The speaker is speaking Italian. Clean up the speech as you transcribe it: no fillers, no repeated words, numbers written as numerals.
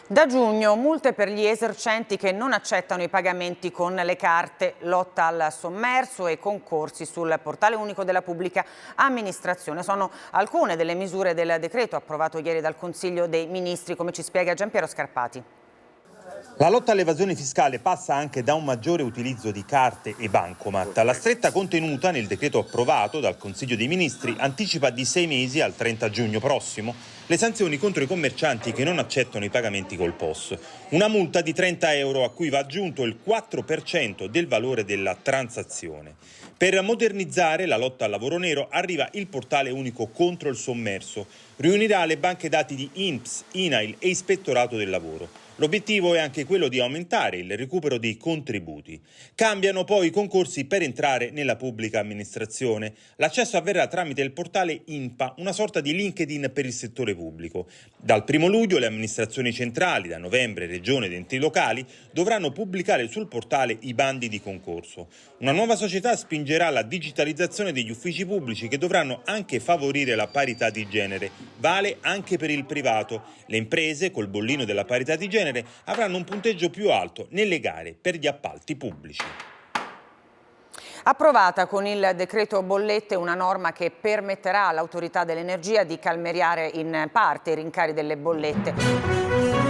Da giugno multe per gli esercenti che non accettano i pagamenti con le carte, lotta al sommerso e concorsi sul portale unico della pubblica amministrazione. Sono alcune delle misure del decreto approvato ieri dal Consiglio dei Ministri, come ci spiega Giampiero Scarpati. La lotta all'evasione fiscale passa anche da un maggiore utilizzo di carte e bancomat. La stretta contenuta nel decreto approvato dal Consiglio dei Ministri anticipa di 6 mesi al 30 giugno prossimo le sanzioni contro i commercianti che non accettano i pagamenti col POS. Una multa di 30 euro a cui va aggiunto il 4% del valore della transazione. Per modernizzare la lotta al lavoro nero arriva il portale unico contro il sommerso. Riunirà le banche dati di INPS, INAIL e Ispettorato del Lavoro. L'obiettivo è anche quello di aumentare il recupero dei contributi. Cambiano poi i concorsi per entrare nella pubblica amministrazione. L'accesso avverrà tramite il portale INPA, una sorta di LinkedIn per il settore pubblico. Dal 1 luglio le amministrazioni centrali, da novembre regioni ed enti locali, dovranno pubblicare sul portale i bandi di concorso. Una nuova società spingerà la digitalizzazione degli uffici pubblici che dovranno anche favorire la parità di genere. Vale anche per il privato. Le imprese, col bollino della parità di genere, avranno un punteggio più alto nelle gare per gli appalti pubblici. Approvata con il decreto bollette una norma che permetterà all'autorità dell'energia di calmierare in parte i rincari delle bollette.